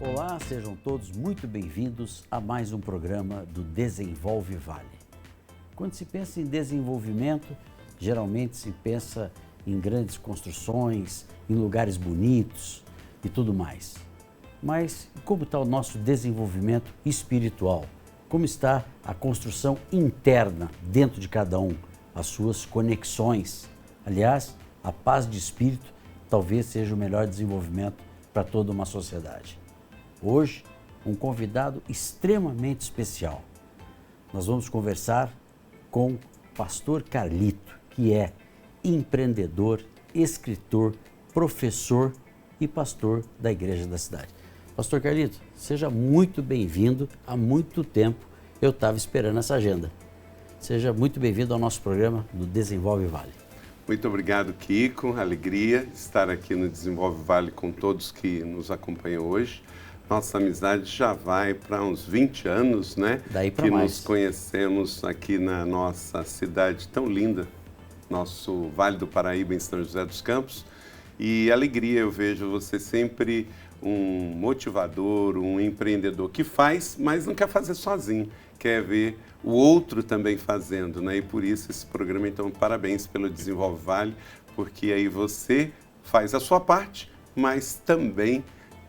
Olá, sejam todos muito bem-vindos a mais um programa do Desenvolve Vale. Quando se pensa em desenvolvimento, geralmente se pensa em grandes construções, em lugares bonitos e tudo mais. Mas como está o nosso desenvolvimento espiritual? Como está a construção interna dentro de cada um? As suas conexões? Aliás, a paz de espírito talvez seja o melhor desenvolvimento para toda uma sociedade. Hoje, um convidado extremamente especial. Nós vamos conversar com o pastor Carlito, que é empreendedor, escritor, professor e pastor da Igreja da Cidade. Pastor Carlito, seja muito bem-vindo. Há muito tempo eu estava esperando essa agenda. Seja muito bem-vindo ao nosso programa do Desenvolve Vale. Muito obrigado, Kiko. Alegria estar aqui no Desenvolve Vale com todos que nos acompanham hoje. Nossa amizade já vai para uns 20 anos, né? Daí para que mais. Nos conhecemos aqui na nossa cidade tão linda, nosso Vale do Paraíba, em São José dos Campos. E alegria, eu vejo você sempre um motivador, um empreendedor que faz, mas não quer fazer sozinho, quer ver o outro também fazendo, né? E por isso esse programa, então, parabéns pelo Desenvolve Vale, porque aí você faz a sua parte, mas também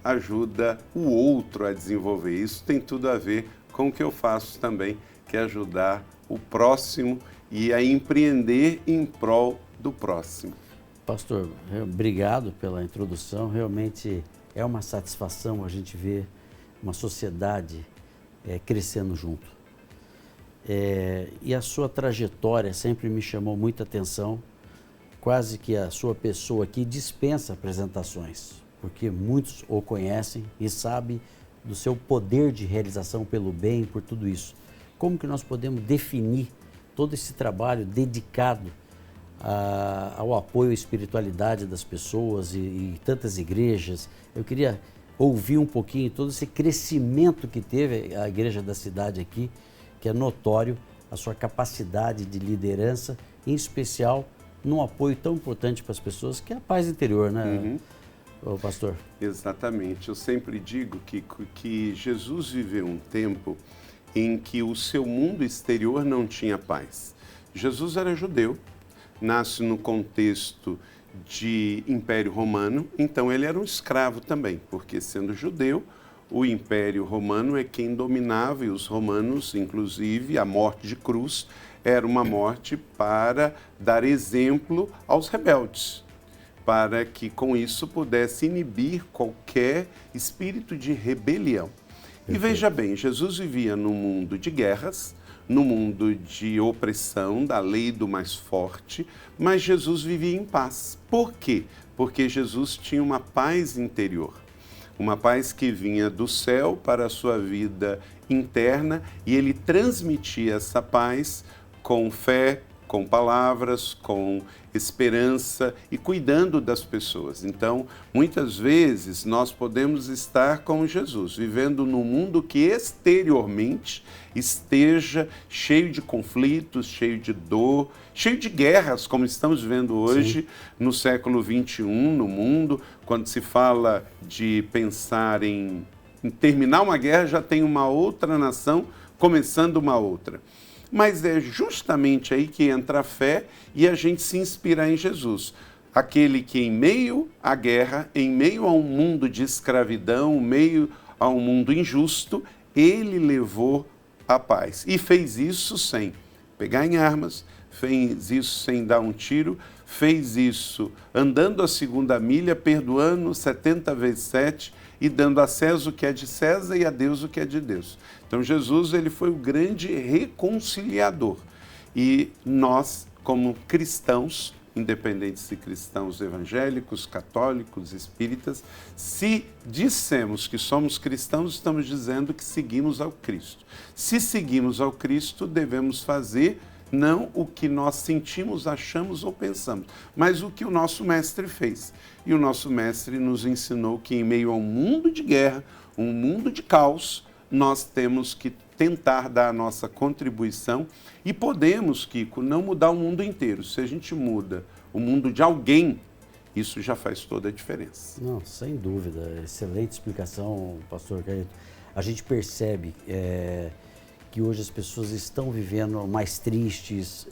ajuda o outro a desenvolver. Isso tem tudo a ver com o que eu faço também, que é ajudar o próximo e a empreender em prol do próximo. Pastor, obrigado pela introdução. Realmente é uma satisfação a gente ver uma sociedade crescendo junto. E a sua trajetória sempre me chamou muita atenção. Quase que a sua pessoa aqui dispensa apresentações, porque muitos o conhecem e sabem do seu poder de realização pelo bem, por tudo isso. Como que nós podemos definir todo esse trabalho dedicado ao apoio à espiritualidade das pessoas e tantas igrejas? Eu queria ouvir um pouquinho todo esse crescimento que teve a Igreja da Cidade aqui, que é notório a sua capacidade de liderança, em especial num apoio tão importante para as pessoas, que é a paz interior, né, pastor? Exatamente. Eu sempre digo que Jesus viveu um tempo em que o seu mundo exterior não tinha paz. Jesus era judeu, nasce no contexto de Império Romano, então ele era um escravo também, porque sendo judeu, o Império Romano é quem dominava, e os romanos, inclusive, a morte de cruz era uma morte para dar exemplo aos rebeldes, para que com isso pudesse inibir qualquer espírito de rebelião. E veja bem, Jesus vivia num mundo de guerras, no mundo de opressão, da lei do mais forte, mas Jesus vivia em paz. Por quê? Porque Jesus tinha uma paz interior, uma paz que vinha do céu para a sua vida interna, e ele transmitia essa paz com fé, com palavras, com esperança e cuidando das pessoas. Então, muitas vezes nós podemos estar com Jesus, vivendo num mundo que exteriormente esteja cheio de conflitos, cheio de dor, cheio de guerras, como estamos vivendo hoje. Sim. No século XXI, no mundo, quando se fala de pensar em terminar uma guerra, já tem uma outra nação começando uma outra. Mas é justamente aí que entra a fé e a gente se inspira em Jesus. Aquele que em meio à guerra, em meio a um mundo de escravidão, em meio a um mundo injusto, ele levou a paz. E fez isso sem pegar em armas, fez isso sem dar um tiro, fez isso andando a segunda milha, perdoando 70 vezes 7 e dando a César o que é de César e a Deus o que é de Deus. Então Jesus, ele foi o grande reconciliador. E nós, como cristãos, independente se cristãos evangélicos, católicos, espíritas, se dissemos que somos cristãos, estamos dizendo que seguimos ao Cristo. Se seguimos ao Cristo, devemos fazer não o que nós sentimos, achamos ou pensamos, mas o que o nosso mestre fez. E o nosso mestre nos ensinou que em meio a um mundo de guerra, um mundo de caos, nós temos que tentar dar a nossa contribuição e podemos, Kiko, não mudar o mundo inteiro. Se a gente muda o mundo de alguém isso já faz toda a diferença. Não, sem dúvida. Excelente explicação, pastor Carlito. A gente percebe que hoje as pessoas estão vivendo mais tristes,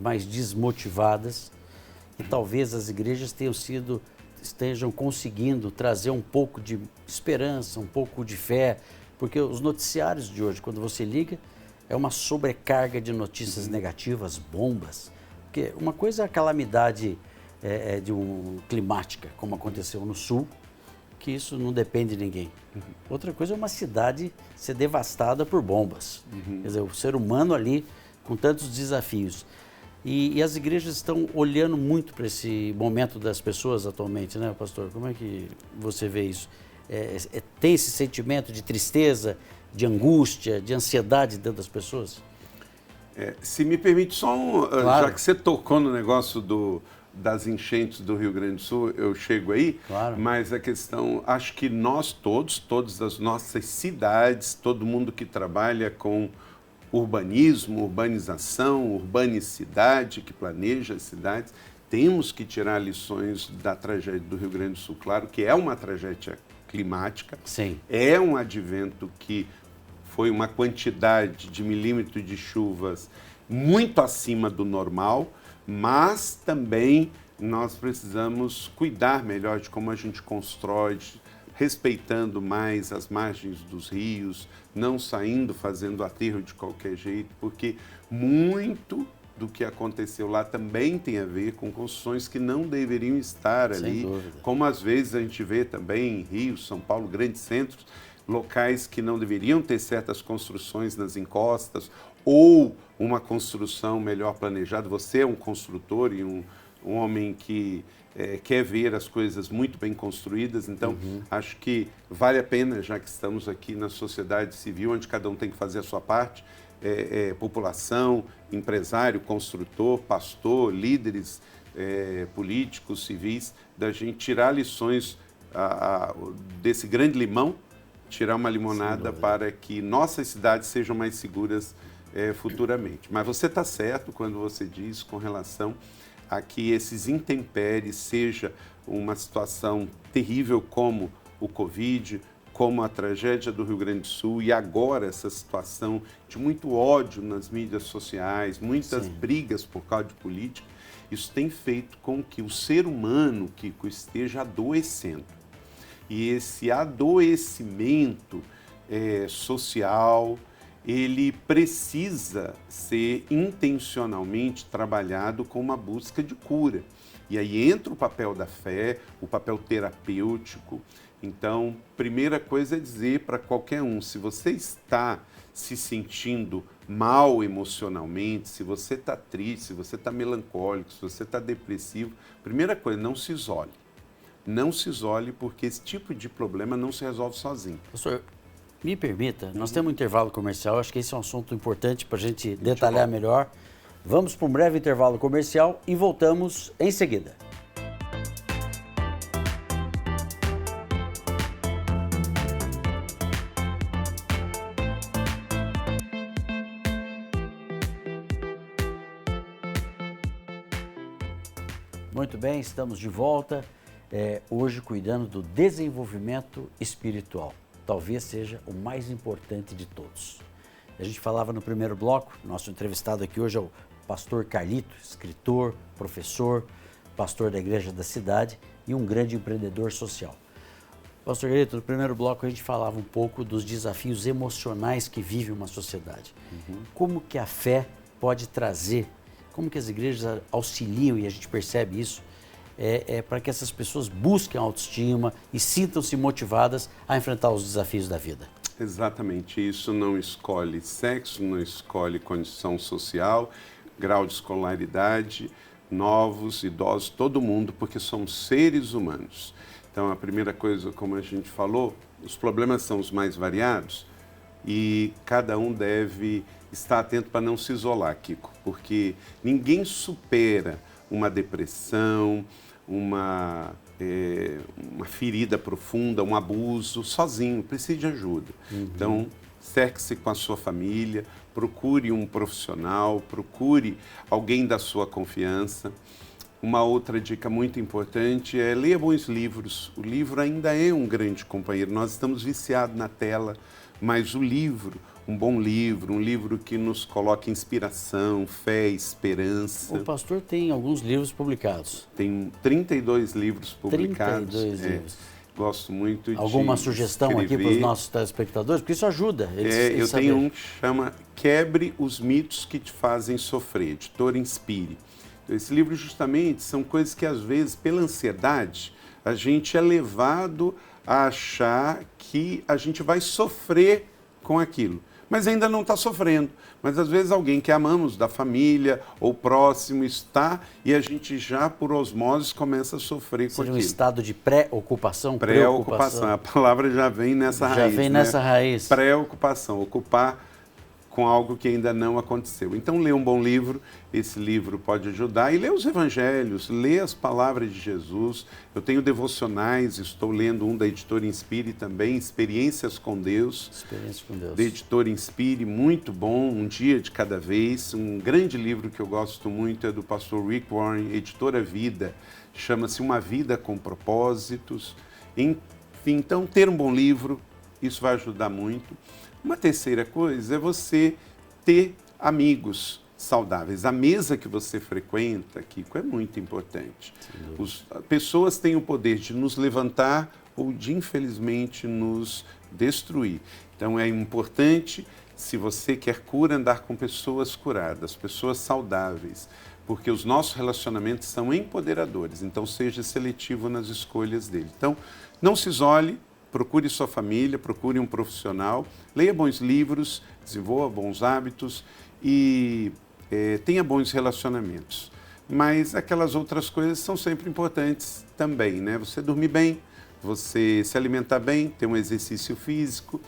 mais desmotivadas, e talvez as igrejas estejam conseguindo trazer um pouco de esperança, um pouco de fé, porque os noticiários de hoje, quando você liga, é uma sobrecarga de notícias negativas, bombas. Porque uma coisa é a calamidade climática, como aconteceu no Sul, que isso não depende de ninguém. Outra coisa é uma cidade ser devastada por bombas. Quer dizer, o ser humano ali com tantos desafios. E as igrejas estão olhando muito para esse momento das pessoas atualmente, né, pastor? Como é que você vê isso? Tem esse sentimento de tristeza, de angústia, de ansiedade dentro das pessoas? Se me permite só Claro. já que você tocou no negócio das enchentes do Rio Grande do Sul, eu chego aí, Claro. Mas a questão, acho que nós todas as nossas cidades, todo mundo que trabalha com urbanismo, urbanização, urbanicidade, que planeja as cidades, temos que tirar lições da tragédia do Rio Grande do Sul. Claro que é uma tragédia climática, Sim. É um advento que foi uma quantidade de milímetros de chuvas muito acima do normal, mas também nós precisamos cuidar melhor de como a gente constrói, respeitando mais as margens dos rios, não saindo fazendo aterro de qualquer jeito, porque muito do que aconteceu lá também tem a ver com construções que não deveriam estar ali, como às vezes a gente vê também em Rio, São Paulo, grandes centros, locais que não deveriam ter certas construções nas encostas ou uma construção melhor planejada. Você é um construtor e um homem que quer ver as coisas muito bem construídas, então acho que vale a pena, já que estamos aqui na sociedade civil, onde cada um tem que fazer a sua parte, população, empresário, construtor, pastor, líderes políticos, civis, da gente tirar lições desse grande limão, tirar uma limonada para que nossas cidades sejam mais seguras futuramente. Mas você está certo quando você diz com relação a que esses intempéries, seja uma situação terrível como o Covid, como a tragédia do Rio Grande do Sul e agora essa situação de muito ódio nas mídias sociais, muitas brigas por causa de política, isso tem feito com que o ser humano, Kiko, esteja adoecendo. E esse adoecimento social, ele precisa ser intencionalmente trabalhado com uma busca de cura. E aí entra o papel da fé, o papel terapêutico. Então, primeira coisa é dizer para qualquer um, se você está se sentindo mal emocionalmente, se você está triste, se você está melancólico, se você está depressivo, primeira coisa, não se isole. Não se isole, porque esse tipo de problema não se resolve sozinho. Pastor, me permita, nós temos um intervalo comercial, acho que esse é um assunto importante para a gente detalhar melhor. Vamos para um breve intervalo comercial e voltamos em seguida. Muito bem, estamos de volta, hoje cuidando do desenvolvimento espiritual. Talvez seja o mais importante de todos. A gente falava no primeiro bloco, nosso entrevistado aqui hoje é o pastor Carlito, escritor, professor, pastor da igreja da cidade e um grande empreendedor social. Pastor Carlito, no primeiro bloco a gente falava um pouco dos desafios emocionais que vive uma sociedade. Como que a fé pode trazer, como que as igrejas auxiliam, e a gente percebe isso, para que essas pessoas busquem autoestima e sintam-se motivadas a enfrentar os desafios da vida. Exatamente, isso não escolhe sexo, não escolhe condição social, grau de escolaridade, novos, idosos, todo mundo, porque somos seres humanos. Então, a primeira coisa, como a gente falou, os problemas são os mais variados e cada um deve estar atento para não se isolar, Kiko, porque ninguém supera uma depressão, uma ferida profunda, um abuso, sozinho, precisa de ajuda. Então, cerque-se com a sua família, procure um profissional, procure alguém da sua confiança. Uma outra dica muito importante é leia bons livros. O livro ainda é um grande companheiro. Nós estamos viciados na tela, mas o livro, um bom livro, um livro que nos coloque inspiração, fé, esperança. O pastor tem alguns livros publicados. Tem 32 livros publicados. 32 livros. Gosto muito de Alguma sugestão escrever. aqui para os nossos telespectadores? Porque isso ajuda. Eu tenho um que chama Quebre os Mitos que Te Fazem Sofrer, Editora Inspire. Então, esse livro justamente são coisas que às vezes, pela ansiedade, a gente é levado a achar que a gente vai sofrer com aquilo. Mas ainda não está sofrendo. Mas às vezes alguém que amamos, da família ou próximo, está e a gente já, por osmose, começa a sofrer com aquilo. Um estado de pré-ocupação? Pré-ocupação. A palavra já vem nessa raiz. Já vem nessa raiz. Pré-ocupação, ocupar com algo que ainda não aconteceu. Então, lê um bom livro, esse livro pode ajudar. E lê os evangelhos, lê as palavras de Jesus. Eu tenho devocionais, estou lendo um da Editora Inspire também, Experiências com Deus. Experiências com Deus. Da Editora Inspire, muito bom, um dia de cada vez. Um grande livro que eu gosto muito é do pastor Rick Warren, Editora Vida, chama-se Uma Vida com Propósitos. Enfim, então, ter um bom livro, isso vai ajudar muito. Uma terceira coisa é você ter amigos saudáveis. A mesa que você frequenta, Kiko, é muito importante. Pessoas têm o poder de nos levantar ou de, infelizmente, nos destruir. Então, é importante, se você quer cura, andar com pessoas curadas, pessoas saudáveis, porque os nossos relacionamentos são empoderadores. Então, seja seletivo nas escolhas dele. Então, não se isole. Procure sua família, procure um profissional, leia bons livros, desenvolva bons hábitos e tenha bons relacionamentos. Mas aquelas outras coisas são sempre importantes também, né? Você dormir bem, você se alimentar bem, ter um exercício físico,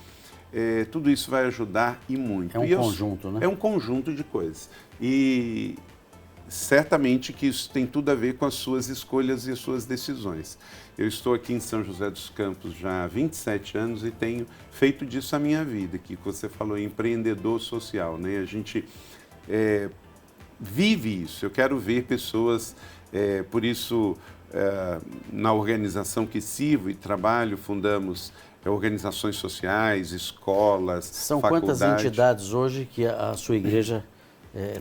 tudo isso vai ajudar e muito. É um conjunto, né? É um conjunto de coisas. E certamente que isso tem tudo a ver com as suas escolhas e as suas decisões. Eu estou aqui em São José dos Campos já há 27 anos e tenho feito disso a minha vida, que você falou, empreendedor social, né? A gente vive isso. Eu quero ver pessoas, por isso, na organização que sirvo e trabalho, fundamos organizações sociais, escolas, São faculdades. Quantas entidades hoje que a sua igreja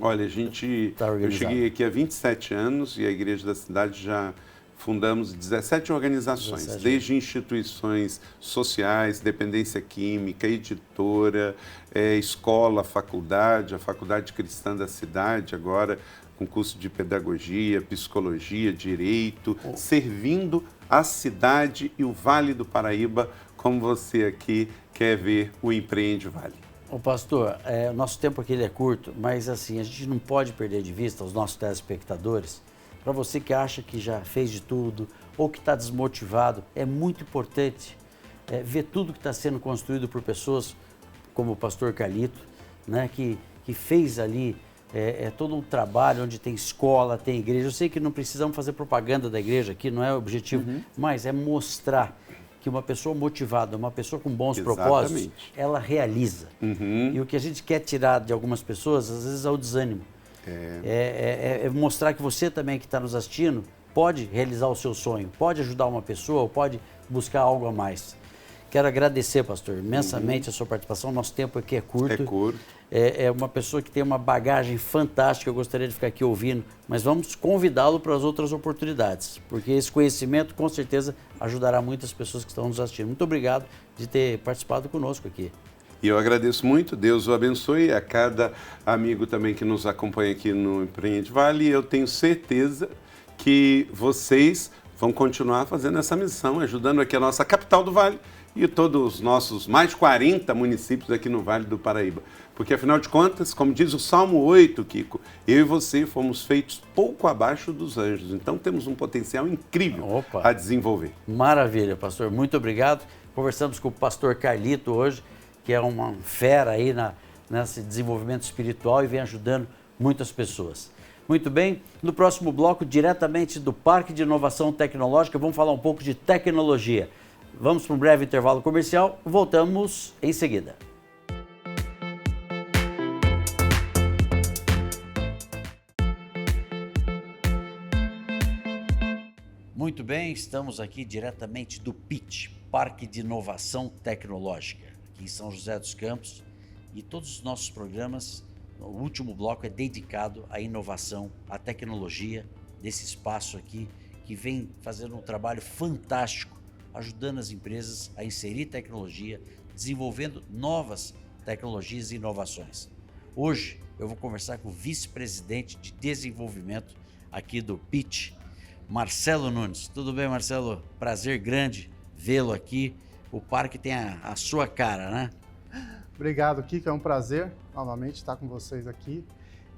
Olha, eu cheguei aqui há 27 anos e a Igreja da Cidade já fundamos 17 organizações, desde instituições sociais, dependência química, editora, escola, faculdade, a Faculdade Cristã da Cidade, agora com curso de pedagogia, psicologia, direito, servindo a cidade e o Vale do Paraíba, como você aqui quer ver o Empreende Vale. Ô pastor, o nosso tempo aqui ele é curto, mas assim, a gente não pode perder de vista os nossos telespectadores. Para você que acha que já fez de tudo ou que está desmotivado, é muito importante ver tudo que está sendo construído por pessoas como o pastor Carlito, né, que fez ali todo um trabalho onde tem escola, tem igreja. Eu sei que não precisamos fazer propaganda da igreja aqui, não é o objetivo, mas é mostrar que uma pessoa motivada, uma pessoa com bons propósitos, ela realiza. E o que a gente quer tirar de algumas pessoas, às vezes, é o desânimo. É mostrar que você também que está nos assistindo pode realizar o seu sonho, pode ajudar uma pessoa, ou pode buscar algo a mais. Quero agradecer, pastor, imensamente a sua participação. Nosso tempo aqui é curto. É curto. É uma pessoa que tem uma bagagem fantástica, eu gostaria de ficar aqui ouvindo, mas vamos convidá-lo para as outras oportunidades, porque esse conhecimento com certeza ajudará muitas pessoas que estão nos assistindo. Muito obrigado de ter participado conosco aqui. E eu agradeço muito, Deus o abençoe, a cada amigo também que nos acompanha aqui no Empreende Vale. Eu tenho certeza que vocês vão continuar fazendo essa missão, ajudando aqui a nossa capital do Vale e todos os nossos mais de 40 municípios aqui no Vale do Paraíba. Porque, afinal de contas, como diz o Salmo 8, Kiko, eu e você fomos feitos pouco abaixo dos anjos. Então, temos um potencial incrível a desenvolver. Maravilha, pastor. Muito obrigado. Conversamos com o pastor Carlito hoje, que é uma fera aí nesse desenvolvimento espiritual e vem ajudando muitas pessoas. Muito bem, no próximo bloco, diretamente do Parque de Inovação Tecnológica, vamos falar um pouco de tecnologia. Vamos para um breve intervalo comercial, voltamos em seguida. Muito bem, estamos aqui diretamente do PIT, Parque de Inovação Tecnológica, aqui em São José dos Campos, e todos os nossos programas, o último bloco é dedicado à inovação, à tecnologia desse espaço aqui, que vem fazendo um trabalho fantástico, ajudando as empresas a inserir tecnologia, desenvolvendo novas tecnologias e inovações. Hoje eu vou conversar com o vice-presidente de desenvolvimento aqui do PIT, Marcelo Nunes. Tudo bem, Marcelo? Prazer grande vê-lo aqui. O parque tem a sua cara, né? Obrigado, Kiko. É um prazer novamente estar com vocês aqui.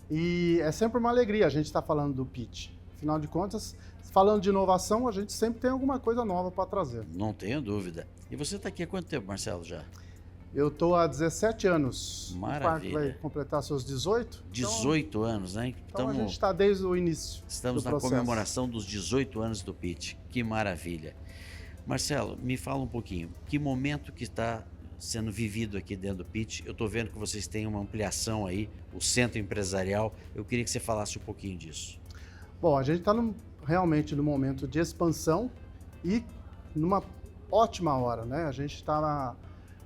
E é sempre uma alegria a gente estar falando do PIT. Afinal de contas, falando de inovação, a gente sempre tem alguma coisa nova para trazer. Não tenho dúvida. E você está aqui há quanto tempo, Marcelo, já? Eu estou há 17 anos. Maravilha. O parque vai completar seus 18. 18 anos, né? Então a gente está desde o início. Estamos na comemoração dos 18 anos do PIT. Que maravilha. Marcelo, me fala um pouquinho. Que momento que está sendo vivido aqui dentro do PIT? Eu estou vendo que vocês têm uma ampliação aí, o centro empresarial. Eu queria que você falasse um pouquinho disso. Bom, a gente está realmente no momento de expansão e numa ótima hora, né? A gente está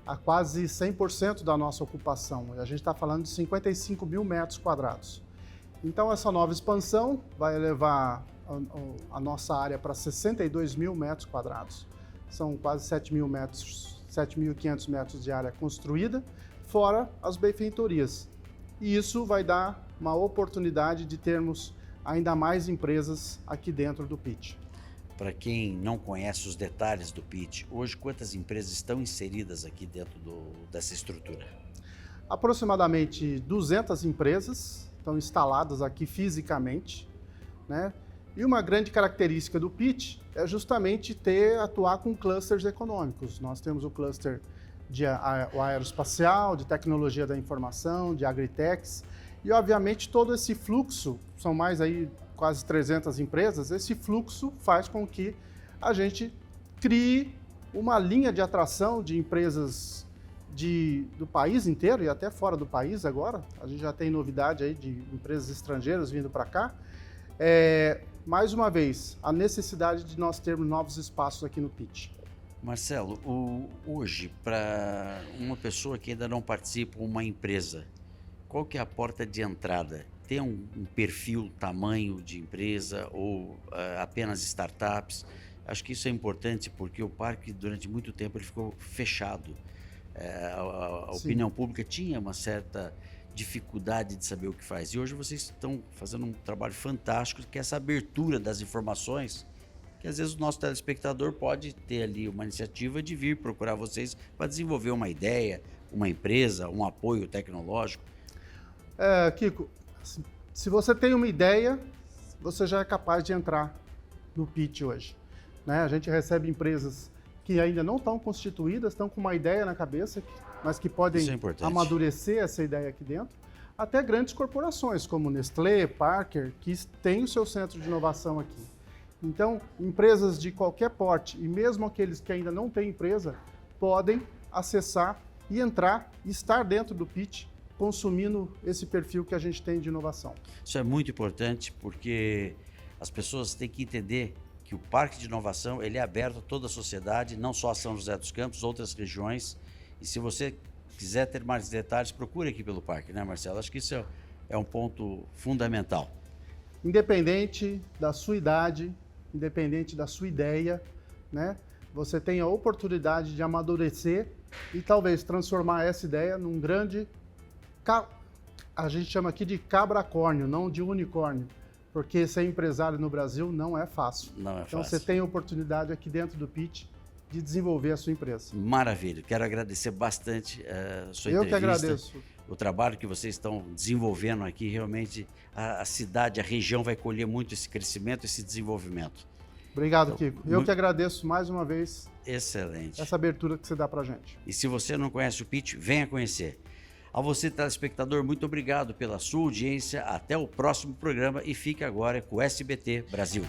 a quase 100% da nossa ocupação. A gente está falando de 55 mil metros quadrados. Então, essa nova expansão vai elevar a nossa área para 62 mil metros quadrados. São quase 7.500 metros de área construída, fora as benfeitorias. E isso vai dar uma oportunidade de termos ainda mais empresas aqui dentro do PIT. Para quem não conhece os detalhes do PIT, hoje quantas empresas estão inseridas aqui dentro dessa estrutura? Aproximadamente 200 empresas estão instaladas aqui fisicamente, né? E uma grande característica do PIT é justamente atuar com clusters econômicos. Nós temos o cluster o aeroespacial, de tecnologia da informação, de agritechs, e obviamente todo esse fluxo, são mais aí quase 300 empresas, esse fluxo faz com que a gente crie uma linha de atração de empresas do país inteiro e até fora do país agora. A gente já tem novidade aí de empresas estrangeiras vindo para cá. Mais uma vez, a necessidade de nós termos novos espaços aqui no PIT. Marcelo, hoje, para uma pessoa que ainda não participa, uma empresa, qual que é a porta de entrada? Tem um perfil, tamanho de empresa ou apenas startups? Acho que isso é importante porque o parque, durante muito tempo, ele ficou fechado. A opinião pública tinha uma certa dificuldade de saber o que faz. E hoje vocês estão fazendo um trabalho fantástico, que é essa abertura das informações, que às vezes o nosso telespectador pode ter ali uma iniciativa de vir procurar vocês para desenvolver uma ideia, uma empresa, um apoio tecnológico. Kiko, se você tem uma ideia, você já é capaz de entrar no PIT hoje, né? A gente recebe empresas que ainda não estão constituídas, estão com uma ideia na cabeça, mas que podem amadurecer essa ideia aqui dentro, até grandes corporações como Nestlé, Parker, que têm o seu centro de inovação aqui. Então, empresas de qualquer porte, e mesmo aqueles que ainda não têm empresa, podem acessar e entrar e estar dentro do PIT, consumindo esse perfil que a gente tem de inovação. Isso é muito importante porque as pessoas têm que entender que o Parque de Inovação ele é aberto a toda a sociedade, não só a São José dos Campos, outras regiões. E se você quiser ter mais detalhes, procure aqui pelo parque, né, Marcelo? Acho que isso é um ponto fundamental. Independente da sua idade, independente da sua ideia, né? Você tem a oportunidade de amadurecer e talvez transformar essa ideia num grande... A gente chama aqui de cabracórnio, não de unicórnio, porque ser empresário no Brasil não é fácil. Não é fácil. Então você tem a oportunidade aqui dentro do PIT de desenvolver a sua empresa. Maravilha, quero agradecer bastante a sua entrevista. Eu que agradeço. O trabalho que vocês estão desenvolvendo aqui, realmente a cidade, a região vai colher muito esse crescimento, esse desenvolvimento. Obrigado, Kiko. Eu que agradeço mais uma vez. Excelente. Essa abertura que você dá pra gente. E se você não conhece o PIT, venha conhecer. A você, telespectador, muito obrigado pela sua audiência. Até o próximo programa e fique agora com o SBT Brasil.